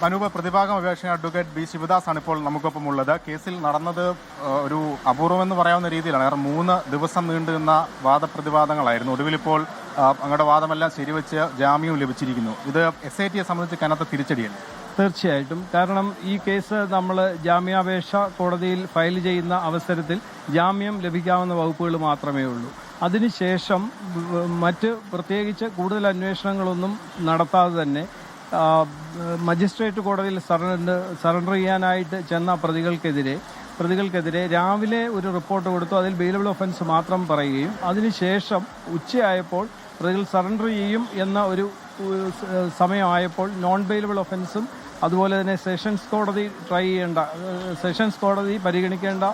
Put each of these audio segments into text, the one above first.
അനൂപ്, പ്രതിഭാഗം അഭിഭാഷകൻ advocate B Sivadas ആണ് ഇപ്പോൾ നമുക്കൊപ്പം ഉള്ളത്. കേസിൽ നടന്നത് ഒരു അപൂർവമെന്ന് പറയാവുന്ന രീതിയിലാണ്. 3 ദിവസം നീണ്ടു നിന്ന വാദപ്രതിവാദങ്ങളായിരുന്നു. ഒടുവിലിപ്പോൾ അങ്ങയുടെ വാദമെല്ലാം ശരിവെച്ച് ജാമ്യവും ലഭിച്ചിരിക്കുന്നു. ഇത് SITയെ സംബന്ധിച്ച് കനത്ത തിരിച്ചടിയല്ലേ? തീർച്ചയായിട്ടും. കാരണം ഈ കേസ് നമ്മൾ ജാമ്യാപേക്ഷ കോടതിയിൽ ഫയൽ ചെയ്യുന്ന അവസരത്തിൽ ജാമ്യം ലഭിക്കാവുന്ന വകുപ്പുകൾ മാത്രമേ ഉള്ളൂ. അതിനുശേഷം മറ്റ് പ്രത്യേകിച്ച് കൂടുതൽ അന്വേഷണങ്ങളൊന്നും നടത്താതെ തന്നെ മജിസ്ട്രേറ്റ് കോടതിയിൽ സറണ്ടർ ചെയ്യാനായിട്ട് ചെന്ന പ്രതികൾക്കെതിരെ രാവിലെ ഒരു റിപ്പോർട്ട് കൊടുത്തു. അതിൽ ബെയിലബിൾ ഒഫൻസ് മാത്രം പറയുകയും അതിനുശേഷം ഉച്ചയായപ്പോൾ പ്രതികൾ സറണ്ടർ ചെയ്യും എന്ന ഒരു സമയമായപ്പോൾ നോൺ ബെയിലബിൾ ഒഫൻസും അതുപോലെ തന്നെ സെഷൻസ് കോടതി പരിഗണിക്കേണ്ട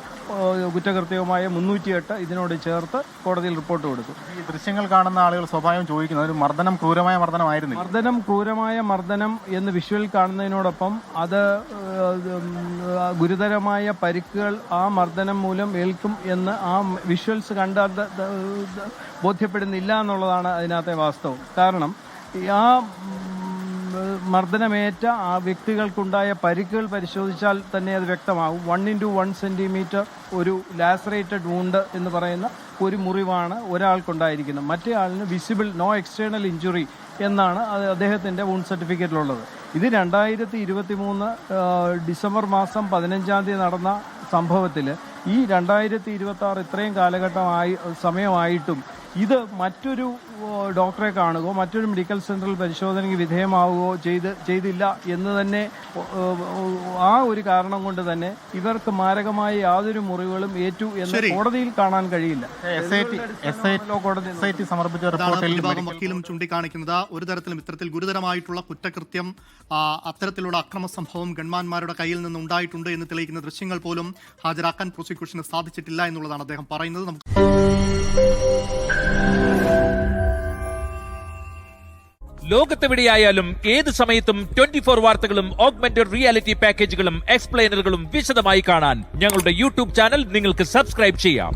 കുറ്റകൃത്യവുമായ 308 ഇതിനോട് ചേർത്ത് കോടതിയിൽ റിപ്പോർട്ട് കൊടുത്തു. ഈ ദൃശ്യങ്ങൾ കാണുന്ന ആളുകൾ സ്വാഭാവികം ചോദിക്കുന്നത് ഒരു മർദ്ദനം ക്രൂരമായ മർദ്ദനമായിരുന്നു. ക്രൂരമായ മർദ്ദനം എന്ന് വിഷ്വൽ കാണുന്നതിനോടൊപ്പം അത് ഗുരുതരമായ പരിക്കുകൾ ആ മർദ്ദനം മൂലം ഏൽക്കും എന്ന് ആ വിഷ്വൽസ് കണ്ടാൽ ബോധ്യപ്പെടുന്നില്ല എന്നുള്ളതാണ് അതിനകത്തെ വാസ്തവം. കാരണം ആ മർദ്ദനമേറ്റ ആ വ്യക്തികൾക്കുണ്ടായ പരിക്കുകൾ പരിശോധിച്ചാൽ തന്നെ അത് വ്യക്തമാകും. 1x1 സെന്റിമീറ്റർ ഒരു ലാസറേറ്റഡ് വൂണ്ട് എന്ന് പറയുന്ന ഒരു മുറിവാണ് ഒരാൾക്കുണ്ടായിരിക്കുന്നത്. മറ്റേ ആളിന് വിസിബിൾ നോ എക്സ്റ്റേണൽ ഇഞ്ചുറി എന്നാണ് അദ്ദേഹത്തിൻ്റെ വൂണ്ട് സർട്ടിഫിക്കറ്റിലുള്ളത്. ഇത് 2023 ഡിസംബർ മാസം 15-ാം തീയതി നടന്ന സംഭവത്തിൽ ഈ 2026 ഇത്രയും സമയമായിട്ടും ഇത് മറ്റൊരു ഡോക്ടറെ കാണുകയോ മറ്റൊരു മെഡിക്കൽ സെന്ററിൽ പരിശോധനയ്ക്ക് വിധേയമാവുകയോ ചെയ്തില്ല എന്ന് തന്നെ ആ ഒരു കാരണം കൊണ്ട് തന്നെ ഇവർക്ക് മാരകമായ യാതൊരു മുറിവുകളും ഏറ്റു എന്ന് കോടതിയിൽ കാണാൻ കഴിയില്ല. വക്കീലും ചൂണ്ടിക്കാണിക്കുന്നത് ഒരു തരത്തിലും ഇത്തരത്തിൽ ഗുരുതരമായിട്ടുള്ള കുറ്റകൃത്യം, അത്തരത്തിലുള്ള അക്രമ സംഭവം ഗൺമാന്മാരുടെ കയ്യിൽ നിന്ന് ഉണ്ടായിട്ടുണ്ട് എന്ന് തെളിയിക്കുന്ന ദൃശ്യങ്ങൾ പോലും ഹാജരാക്കാൻ പ്രോസിക്യൂഷന് സാധിച്ചിട്ടില്ല എന്നുള്ളതാണ് അദ്ദേഹം പറയുന്നത്. ലോകത്തെവിടെയായാലും ഏത് സമയത്തും 24 വാർത്തകളും ഓഗ്മെന്റഡ് റിയാലിറ്റി പാക്കേജുകളും എക്സ്പ്ലെയിനറുകളും വിശദമായി കാണാൻ ഞങ്ങളുടെ YouTube ചാനൽ നിങ്ങൾക്ക് സബ്സ്ക്രൈബ് ചെയ്യാം.